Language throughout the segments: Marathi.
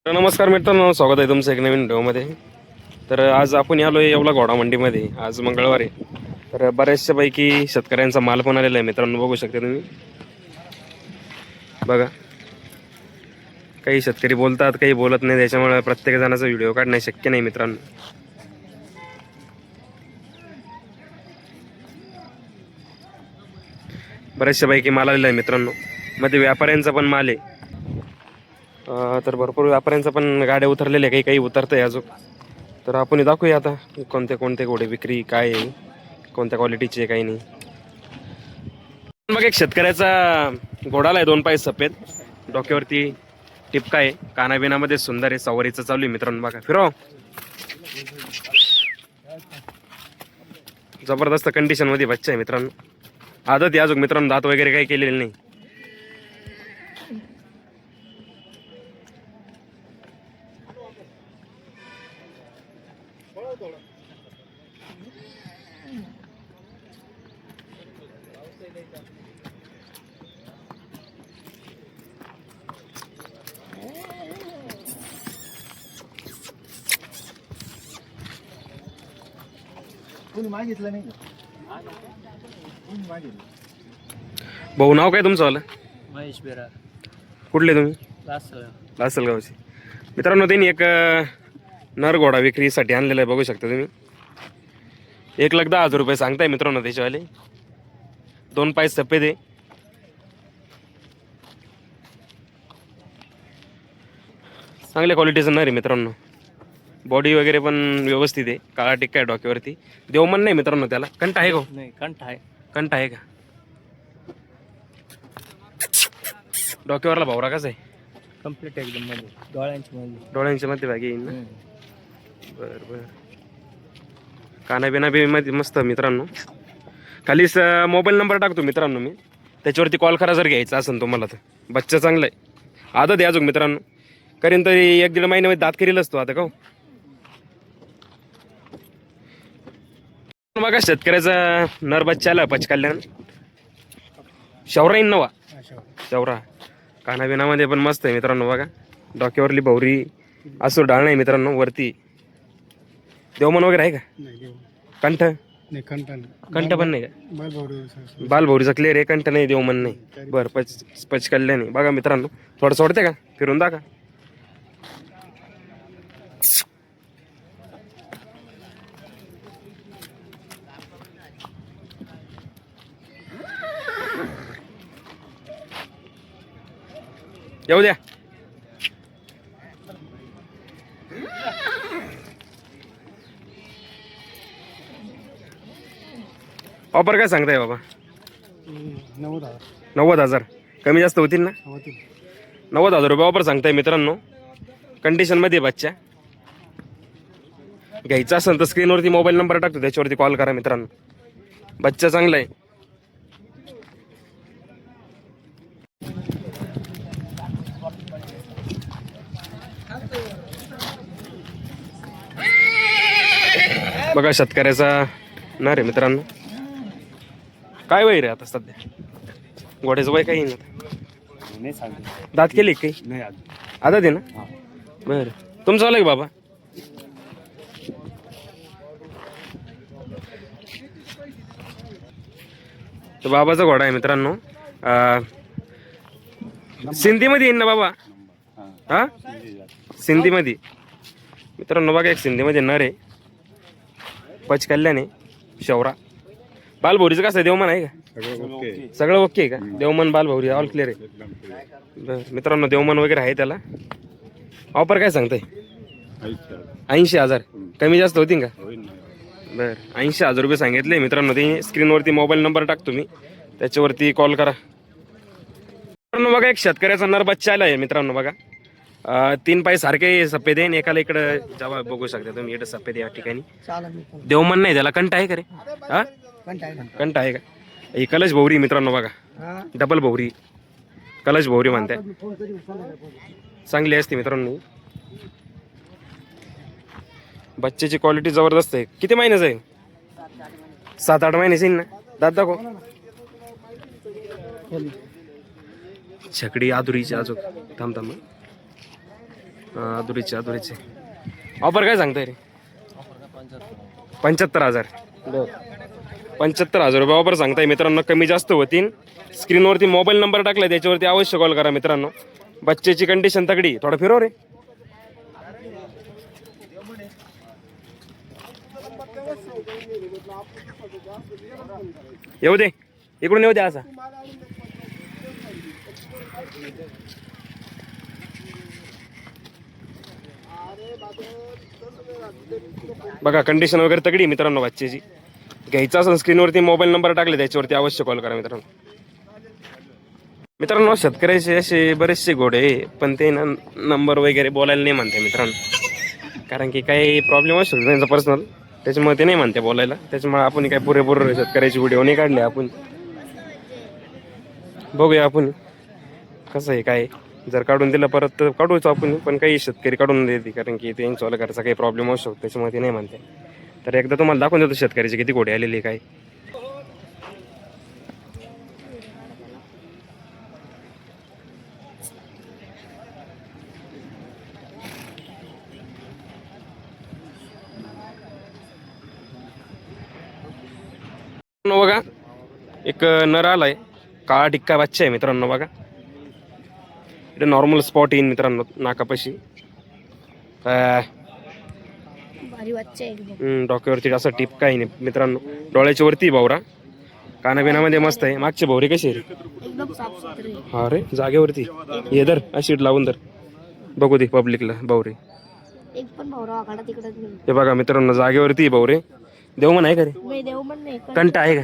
तर नमस्कार मित्रांनो, स्वागत आहे तुमचं एक नवीन व्हिडिओमध्ये. तर आज आपण आलो आहे येवला घोडा मंडीमध्ये. आज मंगळवार आहे. तर बऱ्याचशा पैकी शेतकऱ्यांचा माल पण आलेला आहे मित्रांनो, बघू शकता तुम्ही. बघा, काही शेतकरी बोलतात, काही बोलत नाही, त्याच्यामुळे प्रत्येक जणाचा व्हिडिओ काढणे शक्य नाही मित्रांनो. बऱ्याचशा पैकी माल आलेला आहे मित्रांनो. मध्ये व्यापाऱ्यांचा पण माल आहे. तर भरपूर व्यापाऱ्यांचा पण गाड्या उतरलेल्या, काही काही उतरत आहे अजून. तर आपण दाखवूया आता कोणते कोणते घोडे विक्री काय आहे, कोणत्या क्वालिटीचे काही नाही. मग एक शेतकऱ्याचा घोडा आहे, 2 पाय सफेद, डोक्यावरती टिपका आहे, कानाबिनामध्ये सुंदर आहे, सवारीचं चालू आहे मित्रांनो. बघा, फिरव. जबरदस्त कंडिशन मध्ये बच्चा आहे मित्रांनो. आदत आहे अजून मित्रांनो, दात वगैरे काही केलेले नाही. कोणी मागितलं नाही. भाऊ, नाव काय तुमचं वालं? महेश बेरा, कुठले तुम्ही? लासल. लासलगावचे मित्रांनो. त्यांनी एक नर घोडा विक्रीसाठी आणलेला आहे, बघू शकता तुम्ही. 1,10,000 रुपये सांगताय मित्रांनो त्याच्यावाले. 2 पाय सफेद आहे, चांगल्या क्वालिटीचं नर आहे मित्रांनो. बॉडी वगैरे पण व्यवस्थित आहे, काळा टिक्का आहे डोक्यावरती. देवमन नाही मित्रांनो त्याला. कंठ आहे का? नाही, कंठ आहे. कंठ आहे का? डोक्यावरला भावरा कसा आहे? कम्प्लीट एकदम मध्ये, डोळ्यांच्या मध्ये भागी येईल ना. बर बर. कानाबिना बी मध्ये मस्त मित्रांनो. खाली मोबाईल नंबर टाकतो मित्रांनो मी, त्याच्यावरती कॉल करा जर घ्यायचा असेल तुम्हाला तर. बच्चा चांगला आहे, आदत आहे अजून मित्रांनो. करीन तरी 1-1.5 महिन्यामध्ये दात करील असतो आता का. बघा, शेतकऱ्याचा नर बच्चा आला, पचकल्याण शौरा येईन नवा. शौरा कानाबिनामध्ये पण मस्त आहे मित्रांनो. बघा, डोक्यावरली भौरी असो, डाळ नाही मित्रांनो. वरती देवमन वगैरे आहे का? कंठ नाही, कंठ पण नाही का? बालभौरीचा क्लिअर आहे, कंठ नाही, देवमन नाही. बरं, पचकल्ल्या नाही. बघा मित्रांनो, थोडं सोडते का, फिरून दाखा. येऊ द्या. ऑफर काय सांगताय बाबा? 90,000. कमी जास्त होतील ना? 90,000 रुपये ऑफर सांगताय मित्रांनो. कंडिशन मध्ये बच्चा. घ्यायचा असेल तर स्क्रीनवरती मोबाईल नंबर टाकतो, त्याच्यावरती कॉल करा मित्रांनो. बच्चा चांगला आहे. बघा, शेतकऱ्याचा ना रे मित्रांनो. काय वय रे आता सध्या घोड्याचं वय काही नाही. दात केले काही नाही आता दे ना. बर, तुमचं आलं का बाबा? तर बाबाचा घोडा आहे मित्रांनो. सिंधीमध्ये येईन ना बाबा? हा, सिंधीमध्ये मित्रांनो. बघा, एक सिंधीमध्ये नर आहे, पचकल्याने शौरा. बालभौरीचं कसं आहे? देवमन आहे का? सगळं ओके आहे का? देवमन बालभौरी ऑल क्लिअर आहे. बरं मित्रांनो, देवमन वगैरे आहे त्याला. ऑफर काय सांगताय? 80,000. कमी जास्त होतील का? बरं, 80,000 रुपये सांगितले मित्रांनो. ते स्क्रीनवरती मोबाईल नंबर टाकतो मी, त्याच्यावरती कॉल करा मित्रांनो. बघा, एक शेतकऱ्याचा नर बच्चा आला आहे मित्रांनो. बघा, 3 पाय सारखे सफेद आहे. एकाला इकडं जेव्हा बघू शकता तुम्ही, इकडे सफेद या ठिकाणी. देवमन नाही त्याला. कंठ आहे का रे? हा, कंठ आहे का? ही कलश भौरी मित्रांनो. बघा, डबल भौरी, कलश भौरी म्हणते, चांगली असते मित्रांनो. बच्चेची क्वालिटी जबरदस्त आहे. किती महिन्याचं आहे? 7-8 महिन्याची ना. दात दाखव. छकडी आदुरीची अजून थांब थांब. अधुरीचे ऑफर काय सांगताय रे? 75,000. 75,000 रुपये ऑफर सांगताय मित्रांनो. कमी जास्त होतील. स्क्रीनवरती मोबाईल नंबर टाकलाय, त्याच्यावरती अवश्य कॉल करा मित्रांनो. बच्चेची कंडिशन तगडी. थोडा फिरव रे. येऊ दे, इकडून येऊ दे असा. बघा कंडिशन वगैरे तगडी मित्रांनो बच्चेची. घ्यायचा असेल स्क्रीनवरती मोबाईल नंबर टाकले, त्याच्यावरती अवश्य कॉल करा मित्रांनो. मित्रांनो शेतकऱ्याचे असे बरेचसे घोडे आहे, पण ते नंबर वगैरे बोलायला नाही म्हणते मित्रांनो. कारण की काही प्रॉब्लेम असतो त्यांचा पर्सनल, त्याच्यामुळे ते नाही म्हणते बोलायला. त्याच्यामुळे आपण काही पुरेपूर शेतकऱ्याची व्हिडिओ नाही काढले. आपण बघूया आपण कसं आहे काय. जर काढून दिलं परत तर काढूच आपण, पण काही शेतकरी काढून देते कारण की त्यांच्या घरचा काही प्रॉब्लेम असू शकतो, त्याच्यामुळे ते नाही म्हणते. तर एकदा तुम्हाला दाखवून देतो शेतकऱ्याचे किती घोडे आलेले काय. बघा एक नर आलाय, काळा टिक्का बच्चा आहे मित्रांनो. बघा इथे नॉर्मल स्पॉट येईन मित्रांनो नाकापाशी. डोक्यावरती असं टिपका आहे मित्रांनो. डोळ्याच्या वरती भावरा, कानाबिनामध्ये मस्त आहे. मागचे भावरे कसे आहे? हा रे जागेवरती. हे धर अशी लावून धर, बघू दे पब्लिकला भावरे. हे बघा मित्रांनो जागेवरती भावरे. देवमन आहे का रे? कंटा आहे का?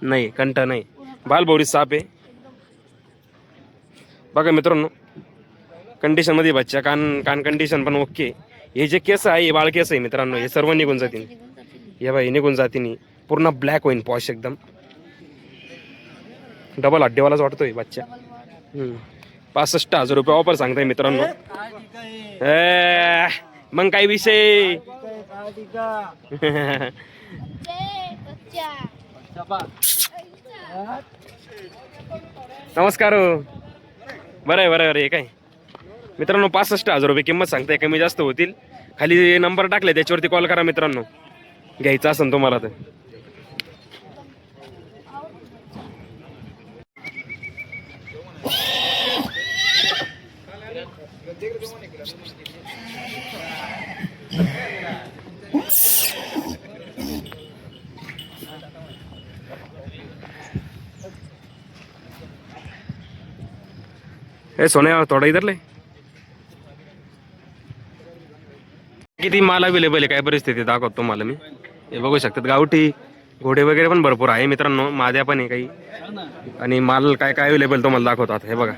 नाही कंटा नाही. बालभौरी साप आहे. बघा मित्रांनो कंडिशन मध्ये बच्चा. कान कंडिशन पण ओके. हे जे केस आहे हे बाळ केस आहे मित्रांनो. हे सर्व निघून जातील. हे बाई निघून जातील. पूर्ण ब्लॅक होईल पॉश एकदम. डबल हड्डीवालाच वाटतोय बच्चा. 65,000 रुपये ऑफर सांगताय मित्रांनो. मग काय विषय. नमस्कार. बरं आहे काय मित्रांनो. 65,000 रुपये किंमत सांगताय. कमी जास्त होतील. खाली नंबर टाकले त्याच्यावरती कॉल करा मित्रांनो, घ्यायचं असेल तुम्हाला तर. हे सोन्या थोडा इधर ले. किती माल अवेलेबल आहे काय परिस्थिती दाखवतो तुम्हाला मी. हे बघू शकतात गावठी घोडे वगैरे पण भरपूर आहे मित्रांनो. माद्या पण आहे काही. आणि माल काय काय अवेलेबल तुम्हाला दाखवतात. हे बघा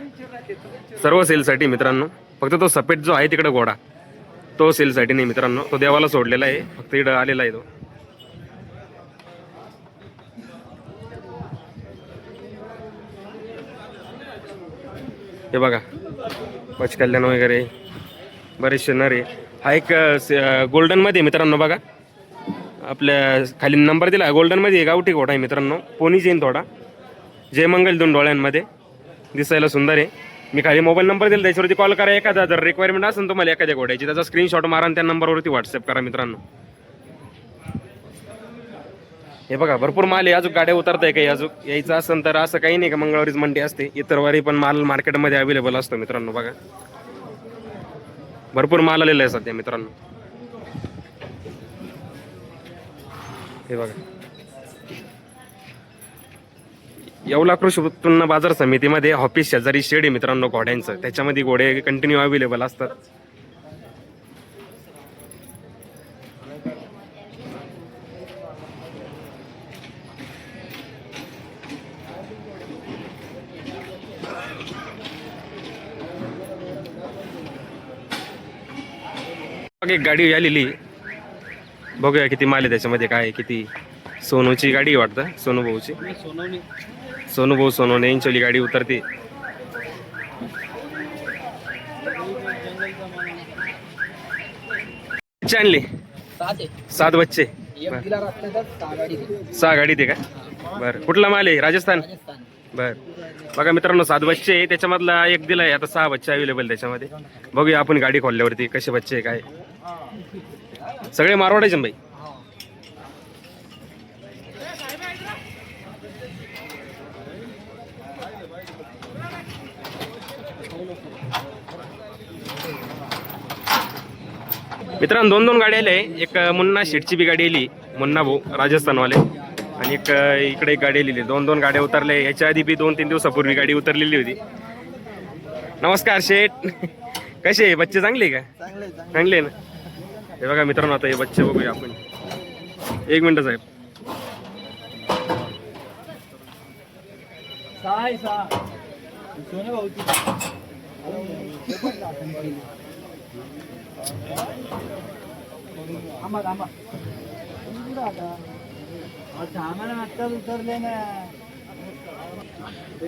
सर्व सेलसाठी मित्रांनो. फक्त तो सफेद जो आहे तिकडे घोडा तो सेलसाठी नाही मित्रांनो. तो देवाला सोडलेला आहे, फक्त इकडं आलेला आहे तो. हे बघा पचकल्याण वगैरे बरेचसे नरे. हा एक गोल्डन मध्ये मित्रांनो. बघा आपल्या खाली नंबर दिला. गोल्डन मध्ये गावठी घोडा आहे मित्रांनो. पोनी येईन थोडा. जय मंगल 2 डोळ्यांमध्ये दिसायला सुंदर आहे. मी खाली मोबाईल नंबर दिला त्याच्यावरती कॉल करा. एखादा जर रिक्वायरमेंट असेल तुम्हाला एखाद्या घोड्याची त्याचा स्क्रीनशॉट मारा आणि त्या नंबरवरती व्हॉट्सअप करा मित्रांनो. हे बघा भरपूर माल आहे. अजून गाड्या उतरताय काही अजून यायचं असेल तर असं काही नाही का मंगळवारीच मंडी असते. इतर वारी पण माल मार्केटमध्ये अवेलेबल असतो मित्रांनो. बघा भरपूर माल आलेला आहे सध्या मित्रांनो. हे बघा येवला कृषी उत्पन्न बाजार समितीमध्ये ऑफिस शेजारी शेड आहे मित्रांनो घोड्यांचं. त्याच्यामध्ये घोडे कंटिन्यू अवेलेबल असतात. एक गाडी आलेली, बघूया किती माल आहे त्याच्यामध्ये. काय किती. सोनूची गाडी वाटतं, सोनू भाऊची. सोनू भाऊ सोनवणे यांची गाडी उतरते. बच्चे आणले 7 बच्चे. 6 गाडी ते का. बरं कुठला माल आहे? राजस्थान. बर बघा मित्रांनो 7 बच्चे आहे, त्याच्यामधला एक दिलाय, आता 6 बच्चे अवेलेबल त्याच्यामध्ये. बघूया आपण गाडी खोलल्यावरती कसे बच्चे आहे काय. सगळे मारवाडायचे ना बाई. मित्रांनो 2 गाडी आले. एक मुन्ना शेटची बी गाडी आली, मुन्ना भाऊ राजस्थानवाले, आणि एक इकडे एक गाडी आलेली. 2 गाड्या उतरल्या. याच्या आधी बी 2-3 दिवसापूर्वी गाडी उतरलेली होती. नमस्कार शेठ. कसे आहे बच्चे? चांगले का? चांगले ना. हे बघा मित्रांनो आता हे बच्चे बघूया आपण. 1 मिनिट साहेब.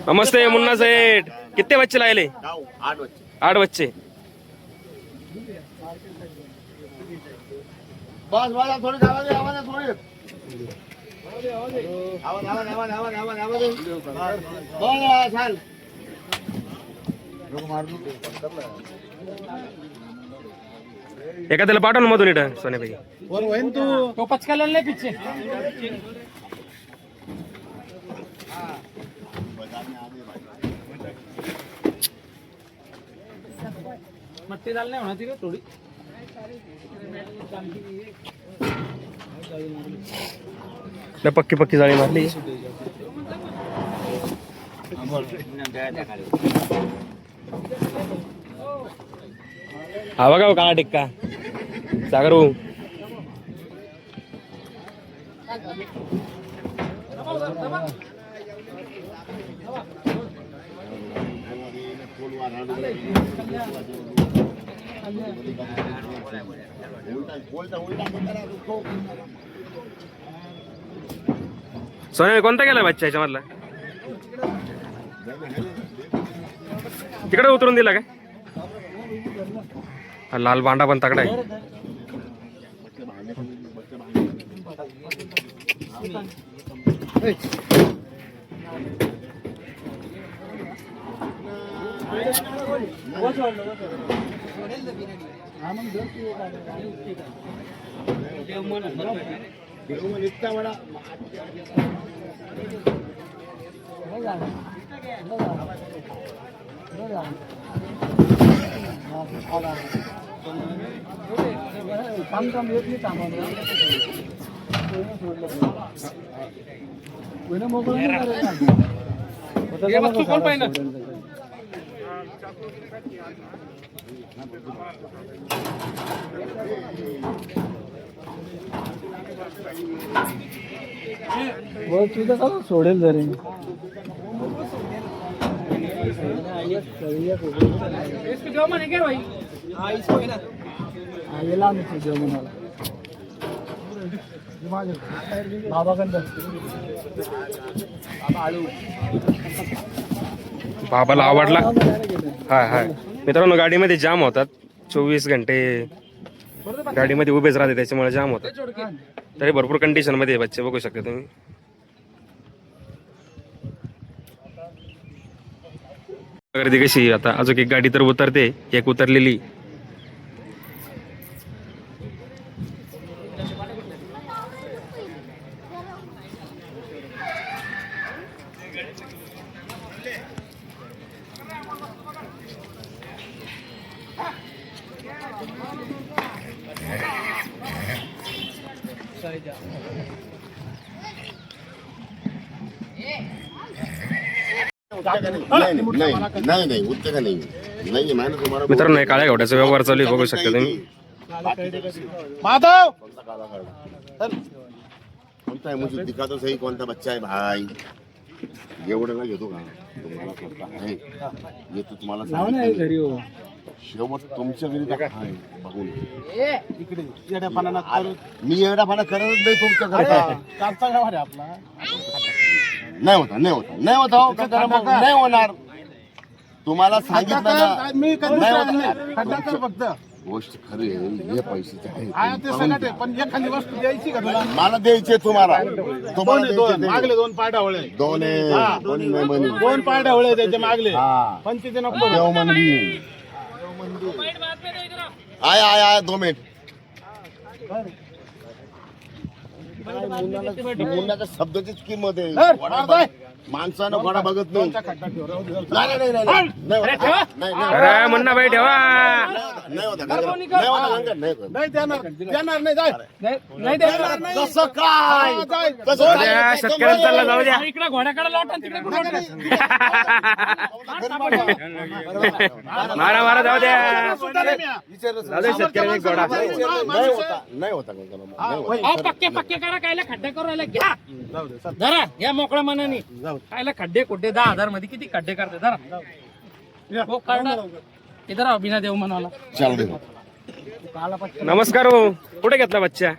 नमस्ते मुन्ना सेठ. कितने बच्चे लाए? 8 बच्चे. बस बस थोड़ी आवाज थोड़ी एखाद्याला पाठव ना मधून इथं सोन्यापैकी. तो पचका ले पीछे. मट्टी डालने होना थी थोड़ी. पक्की पक्की जाळी मारली. हा बघा काळा टिक्का सागर भाऊ. सोन्या कोणता गेला बच्चा याच्यामधला? तिकडे उतरून दिला काय? हा लाल बांडा पण तगडा आहे. कोण पाहिजे? सोडेल जरी इसको जो मन है क्या भाई? हाँ इसको है ना. आलेला जेवणाला बाबाकंद बाबाला आवडला. हा हा मित्रांनो गाडीमध्ये जाम होतात. 24 घंटे गाडीमध्ये उभेच राहते, त्याच्यामुळे जाम होतात. तरी भरपूर कंडिशन मध्ये आहे बच्चे, बघू शकता तुम्ही. गर्दी कशी आता. अजून एक गाडी तर उतरते, एक उतरलेली. नहीं उतने का नहीं नहीं मैंने तुम्हारा मित्रांनो हे काळ्या घोड्याचा व्यवहार चालू आहे, बघू शकता तुम्ही. माधव कोणता है मुझे दिखा तो सही कौन सा बच्चा है भाई. एवढं ना घेतो का तुम्हाला स्वतः आहे ये तो तुम्हाला सांगितलं. घरी हो शेवट तुमच्या घरी टाका आहे बघून. इकडे येड्यापणा मी एवढापणा करत नाही तुमच्या घरी. कालचा व्यवहार आहे आपला. नाही होता हो, नाही होणार. तुम्हाला सांगितलं ना मी नाही होता. फक्त गोष्ट खरी आहे, हे पैशाचे आहे. हा ते सगळं आहे, पण एखादी वस्तू द्यायची का तुला? मला द्यायचे तुम्हाला दोन आहे, दोन मागले दोन पायढवळे दोन आहे, दोन नाही म्हणे. दोन पायढवळे त्याचे मागले हा पण तिथे नको देव मंदी आय आय आय 2 मिनिट. मुलाच्या शब्दाचीच किंमत आहे. घोडा माणसानं घोडा बघत नाही. अरे मुन्ना भाई ठेवा. नाही होता नाही देणार देणार नाही जाय नाही देणार नाही. कसं काय जाऊ द्या, शेतकऱ्यांना चालला जाऊ द्या. इकडे घोड्याकडे लोटा तिकडे कुठं लोटा? मारा मारा जाऊ द्या. जाऊ द्या शेतकऱ्यांना एक घोडा. नाही होता अहो, पक्के पक्के करा कायला खड्डे करू राहिले घ्या जरा या मोकळ्या मनाने कायला खड्डे कुठे 10,000 मध्ये किती खड्डे करते जरा हो करणार इधर आओ बिना देव मनवाला चाल दे. नमस्कार हो. कुठे घेतला बच्चा?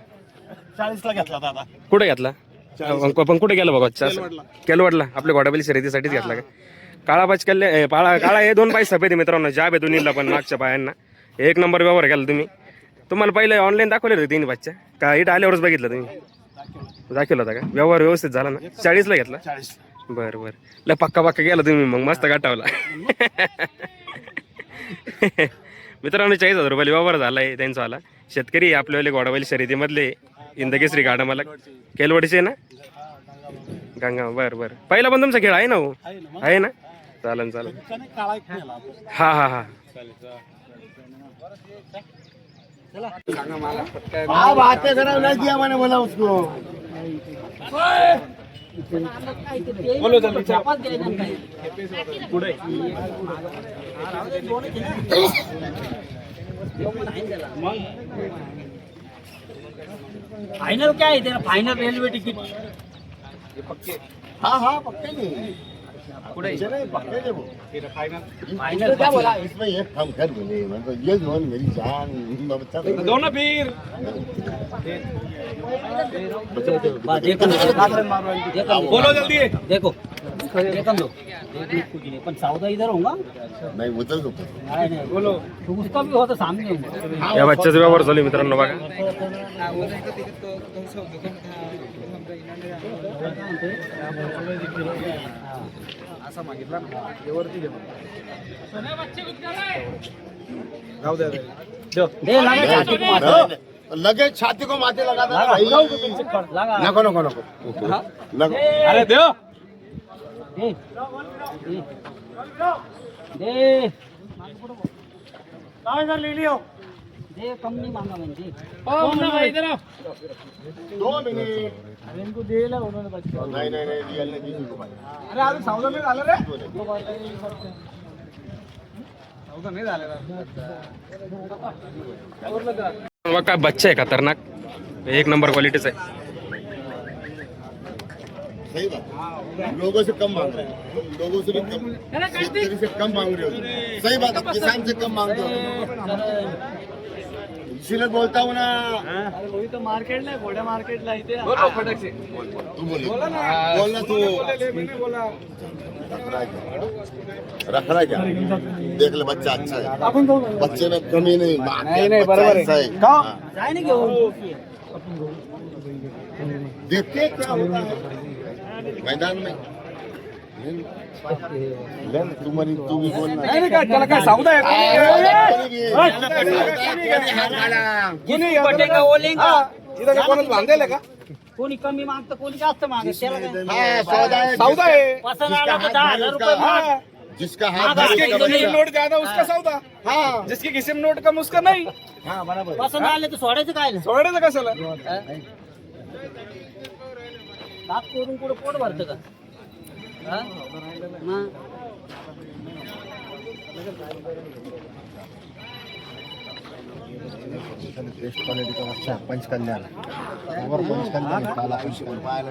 40ला घेतला दादा. कुठे घेतला? पण कुठे गेला बघा बच्चा? केलवडला. आपल्या घोडाबैल शर्यतीसाठीच घेतला का? काळा पाच केले काळा हे 2 पाय सफेद आहे मित्रांनो. जाब आहे दोन्हीला पण मागच्या पायांना. 1 नंबर व्यवहार केला तुम्ही. तुम्हाला पहिले ऑनलाईन दाखवले होते 3 बच्चा का इथं आल्यावरच बघितलं तुम्ही? दाखवला होता का? व्यवहार व्यवस्थित झाला ना? 40ला घेतला? 40. बरं बरं. लय पक्का पक्का गेला तुम्ही मग. मस्त गाठावला. मित्रांनो 40,000 रुपये व्यवहार झालाय त्यांचा आला. शेतकरी आपल्यावाले घोडाबैल शर्यतीमधले इंदकेसरी गाडा मला केलवडचे ना गंगा. बरं बरं. पहिला पण तुमचा खेळ आहे ना हो? आहे ना? चालन चालन. काळा एक केला. हा हा हा. हाँ बात है जरा नहीं दिया मैंने बोला उसको. बोलो जल्दी फाइनल क्या है तेरा? फाइनल रेलवे टिकट हाँ हाँ पक्के नहीं नहीं पक्के नहीं वो. फाइनल क्या बोला? इसमें एक कम कर दूंगी. मतलब ये जो है मेरी जान बच्चा दो ना फिर बोलो जल्दी देखो देखो दो कुछ नहीं पण सौदा इधर होगा नहीं उतर दो. नहीं बोलो तो उसका भी हो तो सामने होगा या बच्चाचा व्यवहार चालू आहे मित्रांनो बघा. दे लगा छाती को मार लगे छाती को माथे लगा था भाई. लगा नको नको नको नको. अरे दे दे दे काय कर ले लियो दे कम नहीं मांगा मैंने ओ मुन्ना इधर आओ 2 मिनिट. अरे इनको दिला उन्होंने बच्चा. नहीं नहीं नहीं रियल नहीं दीजिए भाई. अरे अजून सौदा नाही झालं रे. सौदा नाही झालेला. बघा काय बच्चा आहे खतरनाक. 1 नंबर क्वालिटीचा आहे. सही बात. लोगों से कम मांग रहे हो. लोगों से भी कम. शेतकरी से कम मांग रहे हो. सही बात है. किसान से कम मांगते हो. इसीलिए बोलता हूँ ना. अरे वही तो मार्केटला आहे, घोड्या मार्केटला इथे. तू बोल ना तू. रख रहा है क्या? देख ले बच्चा अच्छा है. बच्चे में कमी नहीं. नहीं बराबर है. जाए नहीं क्यों देखते क्या होता है मैदान में. तुम्हारी तू भी बोलना. त्याला काय सौदा पटेगा वो लेंगा कोणाला बांधायला का? कोणी कमी मागतं कोणी जास्त मागत त्याला काय? सौदा आहे. पसंत आला तर 10,000 रुपये माग. जिसका हाथ जिसके उसका किसी बनेगा. नोट ज्यादा उसका सौदा. हाँ जिसकी किसी में नोट कम उसका नाही. हाँ बराबर. पसंत आले तर सोडायचं काय सोडायचं कशाला? दात करून कुठं पोट भरतं का? हा? मग बेस्ट क्वालिटी का बच्चा पंचकल्याण. और पंचकल्याण काला पंचकल्याण.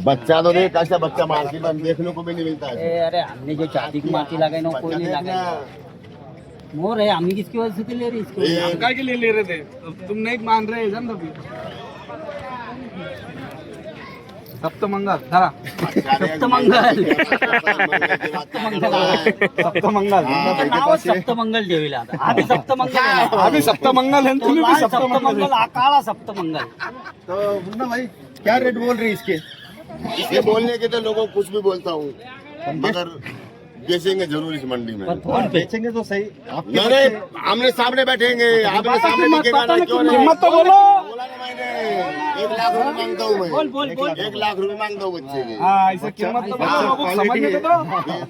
बच्चा तो देख कैसा बच्चा मार्केट में देखने को भी नहीं मिलता है. ए, अरे हमने जो चांदी की माटी लगाई ना वो कोई नहीं लगाई. मोर है हमने किसकी वजह से ले रही इसकी वजह से? काय के लिए ले रहे थे? तुम नहीं मान रहे इधर ना भी. सप्तमंगल धरा सप्तमंगल नावच सप्तमंगल ठेवले आता आधी सप्तमंगल आहे ना. आम्ही सप्तमंगल है तुम्ही भी आधी सप्तमंगल सप्तमंगल हा काळा सप्तमंगल. तो मुन्ना भाई क्या रेट बोल रहे इसके? इसके बोलने के तो लोगों को कुछ भी बोलता हूँ, मगर बेचेंगे जरूर इस मंडी में। फोन पे बेचेंगे तो सही। नहीं, आमने सामने बैठेंगे, आपने सामने दिखेगा ना, क्यों नहीं? हिम्मत तो बोलो। बोला ना मैंने, 1 लाख रुपए मांगता हूँ मैं। बोल बोल बोल 1 लाख रुपए मांगता हूँ बच्चे के। हाँ ऐसा किंमत तो बोलो, समझने के तो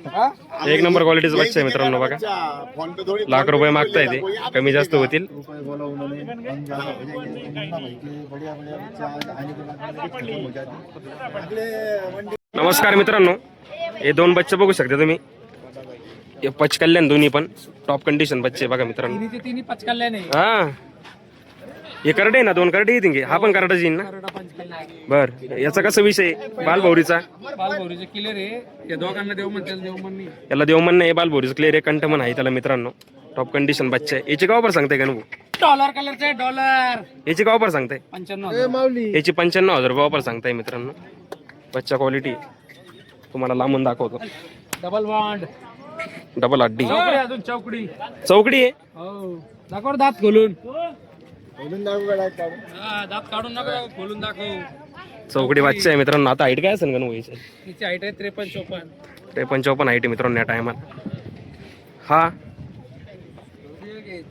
हाँ? एक नंबर क्वालिटीचं बच्चा आहे मित्रांनो बघा. बच्चा, फोन पे थोड़ी लाख रुपये मागताय ते, कमी जास्त होतील. बोला उन्होंने, हम ज्यादा हो जाएंगे। मुन्ना भाई के बढ़िया बढ़िया बच्चा आने के बाद में खत्म हो जाते। अगले मंडी नमस्कार मित्रांनो, हे 2 बच्चे बघू शकता तुम्ही. हे पचकल्यान दोन्ही पण टॉप कंडिशन बच्चे बघा मित्रांनो. तिन्ही तिन्ही पचकल्यान आहे. हा हे करडे आहे ना, 2 करडे येतील हा पण करडाच येईल ना. करडा पंचकल्याण. बर याचा कसा विषय बालभौरीचा? बालभौरीचे क्लिअर आहे. या दोघांना देव म्हणतात, देव म्हणणे. याला देवमन नाही, बालभौरीचं क्लिअर आहे, कंठमन आहे त्याला मित्रांनो. टॉप कंडिशन बच्चा आहे. याची का ऑफर सांगताय का नको? डॉलर कलरचे डॉलर याची का ऑफर सांगताय? 95. याची 95,000 रुपये ऑफर सांगताय मित्रांनो. बच्चा क्वालिटी तुम्हाला लांबून दाखवतो. Double bond. डबल अड्डी चौकडी अजून चौकडी. चौकडी आहे. हो दाखव रे दात खोलून. बोलून दाखवू का डायरेक्ट काढून? हा, दात काढून नको, खोलून दाखव. चौकडी बच्चा आहे मित्रांनो. आता हाईट काय असेल का व्हायचं? तिची हाईट आहे 53-54. 53 हाईट आहे मित्रांनो या टायमाला. हा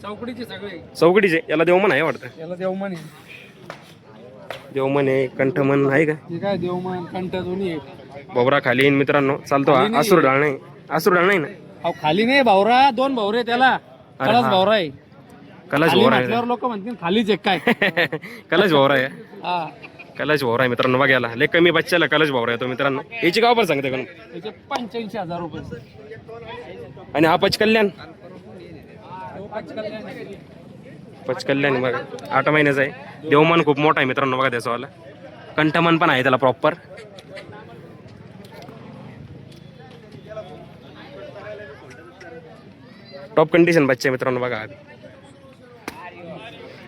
चौकडीचे सगळे. चौकडीचे याला देवमन आहे वाटतं. याला देवमन आहे. देवमन आहे, कंठमन आहे का? हे काय देवमन कंठ दोन्ही आहे. बोबरा खाली येईन मित्रांनो. चालतो हा. आसूर डाळ नाही, आसूर डाळ नाही ना. अहो खाली नाही भावरा, 2 भावरे त्याला. कळस हा. भावरा आहे. कलश खाली भोवरा म्हटल्यावर लोक म्हणतील खालीच एक काय. आहे. कलश भोवरा आहे. हा कलश भोवरा आहे मित्रांनो बघा याला. लय कमी बच्च्याला कलश भोवरा येतो मित्रांनो. याची का ऑफर सांगते का? त्याचे 85,000 रुपये. आणि हा पचकल्याण? तो पचकल्याण आहे. पचकल्याण बघा 8 महिन्याचा आहे. देवमन खूप मोठा आहे मित्रांनो बघा त्याचावाला. कंठमन पण आहे त्याला प्रॉपर. टॉप कंडिशन बच्चे मित्रांनो बघा.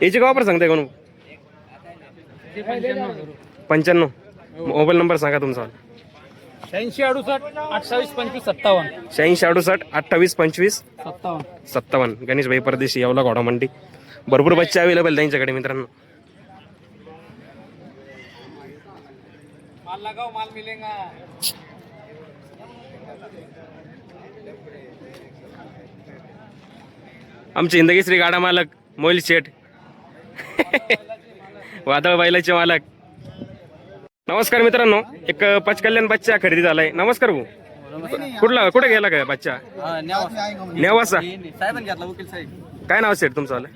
याची का ऑफर सांगते का? ते 95,000 रुपये. 95. मोबाईल नंबर सांगा तुमचा. 86 68 28 25 57. 86 68 28 25 57. 57. गणेश भाई परदेशी येवला घोडा मंडी. भरपूर बच्चे अवेलेबल त्यांच्याकडे मित्रांनो. माल लगाओ, माल मिलेगा. आमचे हिंदकेसरी गाडा मालक मोहिल शेठ वादळ बैलाचे मालक. नमस्कार मित्रांनो, एक पचकल्याण बच्चा खरेदी झालाय. नमस्कार भाऊ. कुठे गेला काय बच्चा? नेवासा. साहेबांनी घेतला वकील साहेब. काय नाव सेठ तुमचं वालं?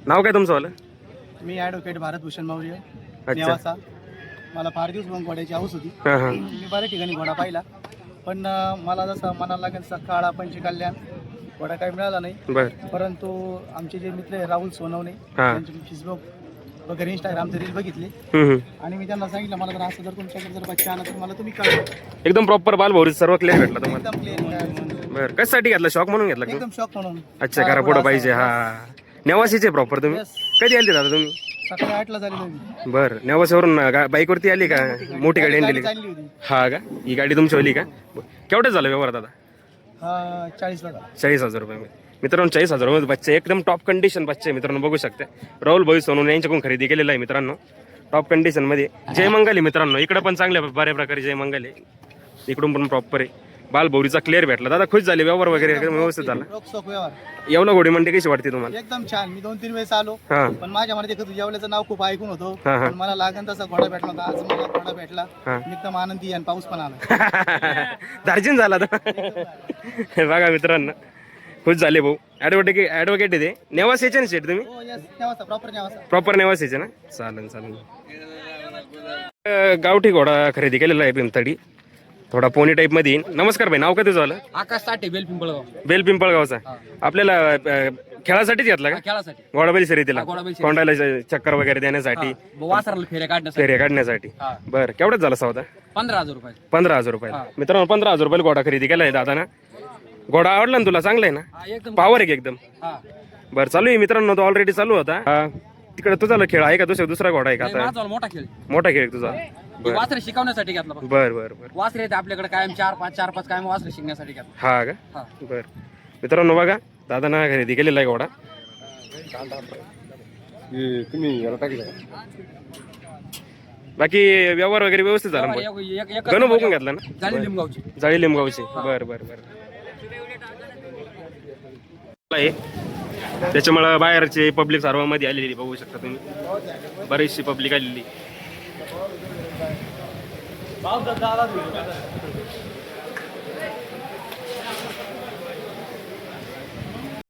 नाव काय तुमचं वालं? मी ॲडव्होकेट भारतभूषण मौर्य अच्छा. नेवासा. मला फार दिवस मग घोड्याची हौस होती. हा हा. मी बऱ्याच ठिकाणी घोडा पाहिला, पण मला जसा मनाला लागेल तसा काळा पंचकल्याण घोडा काही मिळाला नाही. बर. परंतु आमचे जे मित्र आहे राहुल सोनवणे, हा. त्यांचे फेसबुक वगैरे इंस्टाग्रामचे रील बघितले हम्म. आणि मी त्यांना सांगितलं मला जर असं जर तुमच्याकडे जर बच्चा आला तर मला तुम्ही कळवा. एकदम प्रॉपर बालभौरी सर्व क्लिअर भेटला तुम्हाला. एकदम क्लिअर, बर. कशासाठी घेतला? शॉक म्हणून घेतला का? एकदम शॉक म्हणून. अच्छा घरा पुढं पाहिजे. हा नेवासीचे प्रॉपर तुम्ही? Yes. कधी आले दादा तुम्ही? सकाळी 8ला झालेली होती. बर. नेवासीवरून बाईकवरती आली का? मोठी गाडी आणली का? चालली होती. हा का? ही गाडी तुमची होली का? केवढं झालं व्यवहार दादा? 40ला झाला. 40,000 रुपये मित्रांनो. 40,000 रुपये बच्चे एकदम टॉप कंडिशन बच्चे मित्रांनो बघू शकता. राहुल भाई सोनून यांच्याकडून खरेदी केलेला आहे मित्रांनो. टॉप कंडिशन मध्ये जय मंगली मित्रांनो. इकडे पण चांगल्या बऱ्या प्रकारे जय मंगल आहे. इकडून पण प्रॉपर आहे. बालभौरीचा क्लिअर भेटला. दादा खुश झाले? व्यवहार वगैरे एकदम व्यवस्थित झाला? रोखसोक व्यवहार येवला घोडी मंडी कशी वाटते तुम्हाला? एकदम छान. मी 2-3 वेळेस आलो, हा पण माझ्या मनात एक जेवल्याचं नाव खूप ऐकून होतो, हा, हा. पण मला लागेल तसा घोडा भेटला होता. आज मला घोडा भेटला. हा. मी एकदम आनंदी आणि पाऊस पण आला. दार्जिन झाला तर बघा मित्रांनो खुश झाले भाऊ. ॲडव्होकेट आहे ते. नेवासीचे ना शेट तुम्ही? हो yes, Nevasa proper Nevasa. Proper नेवासीचे ना? चालेल चालेल. गावठी घोडा खरेदी केलेला आहे पिंपतडी. थोडा पोनी टाईप मध्ये येईन. नमस्कार भाई. नाव काय तुझं झालं? आकाश साठे, बेल पिंपळगाव. बेल पिंपळगावचा. आपल्याला खेळासाठीच घेतला का? खेळासाठी. घोडाबैल शर्यतीला? घोडाबैल शर्यत. कोंडायला चक्कर वगैरे देण्यासाठी, वासराला फेऱ्या काढण्यासाठी. फेऱ्या काढण्यासाठी. हा. बरं. केवढ्याच झाला सौदा? 15,000 रुपये. 15,000 रुपये मित्रांनो. 15,000 रुपये घोडा खरेदी केलाय दादा ना. घोडा आवडला ना तुला? चांगला आहे ना? एकदम. पॉवर आहे की एकदम? हा. बरं चालू आहे मित्रांनो. तो ऑलरेडी चालू होता. तिकडे तुझा खेळ आहे का? दुसरा घोडा आहे का नाही, आता? माझा मोठा खेळ. मोठा खेळ आहे तुझा. वासरे शिकवण्यासाठी घेतला बघ. बर बर बर वासरे आहेत आपल्याकडे कायम 4-5 कायम वासरे शिकण्यासाठी घेतला. हा का हा. बर मित्रांनो बघा दादांना खरेदी केलेला आहे घोडा. तुम्ही याला टाकलं बाकी व्यवहार वगैरे व्यवस्थित झाला मग? गणू बघून घेतला ना झाली लिंबगावची. जाळी लिंबगावची. बर बर बर आहे. त्याच्यामुळे बाहेरचे पब्लिक सर्व मध्ये आलेली बघू शकता तुम्ही, बरीचशी पब्लिक आलेली.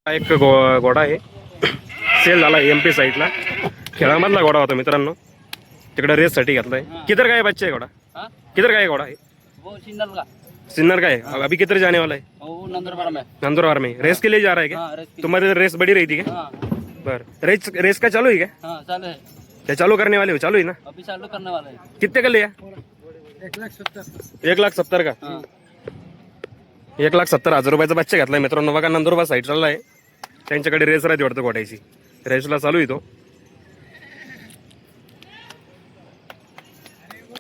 हा एक घोडा आहे सेल झाला MP साईडला. खेळामधला घोडा होता मित्रांनो, तिकडे रेस साठी घेतलाय. किधर काय बच्चे आहे घोडा? हाँ? किधर काय घोडा है? वो सिंदल का. सिन्नर का है. अभी किधर जाने वाला है? वो नंदुरबार में. नंदुरबार में रेस के लिए जा रहा है क्या? हाँ, रेस की. तुम्हारी रेस बड़ी रही थी क्या? हाँ बर रेस रेस का चालू है क्या? हाँ चालू है. क्या चालू करने वाले हो? चालू है ना. अभी चालू करने वाला है. कितने का लिया? 1,70,000 का. हाँ. 1,70,000 रुपयाचा बच्चा घेतलाय मित्रांनो. बघा नंदुरबार साईड चालला आहे, त्यांच्याकडे रेस राहते वाटतं घोड्याची. रेसला चालू आहे तो.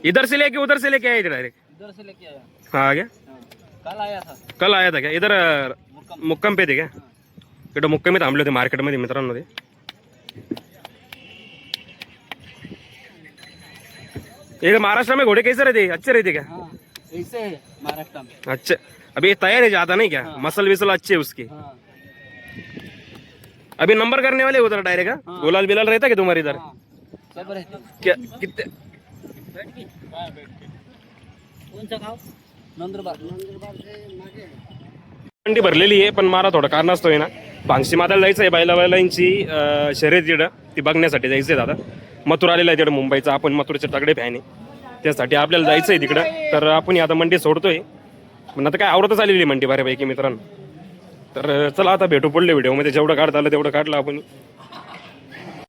इधर से लेके उधर से लेके आए थे डायरेक्ट? इधर से लेके आया. हाँ क्या हाँ. कल आया था. कल आया था क्या इधर? मुक्काम पे थे क्या? इकडे मुक्कामी थांबले होते मार्केटमध्ये मित्रांनो ते. ये महाराष्ट्र में घोड़े कैसे रहते? अच्छे रहते क्या? हाँ ऐसे है महाराष्ट्र में. अच्छे. अभी ये तैयार है ज्यादा नहीं क्या? मसल विसल अच्छे है उसके. हाँ. अभी नंबर करने वाले उधर डायरेक्ट? हाँ गुलाल बिलाल रहता क्या तुम्हारे इधर? हाँ. सब रहते. क्या कितने? कोणचं गाव? नंदुरबार. मंडी भरलेली आहे, पण मला थोडं कारणास्तव आहे ना भांगशी माताला जायचं आहे. बैलांची शर्यत तिकडं ती बघण्यासाठी जायचं आहे दादा. मथुर आलेला आहे तिकडं मुंबईचा. आपण मथुरचे तगडे फॅन आहे, त्यासाठी आपल्याला जायचं आहे तिकडं. तर आपण आता मंडी सोडतोय, पण आता काय आवडतच आलेली मंडी बऱ्यापैकी मित्रांनो. तर चला आता भेटू पुढल्या व्हिडिओमध्ये. जेवढं काढता आलं तेवढं काढलं आपण.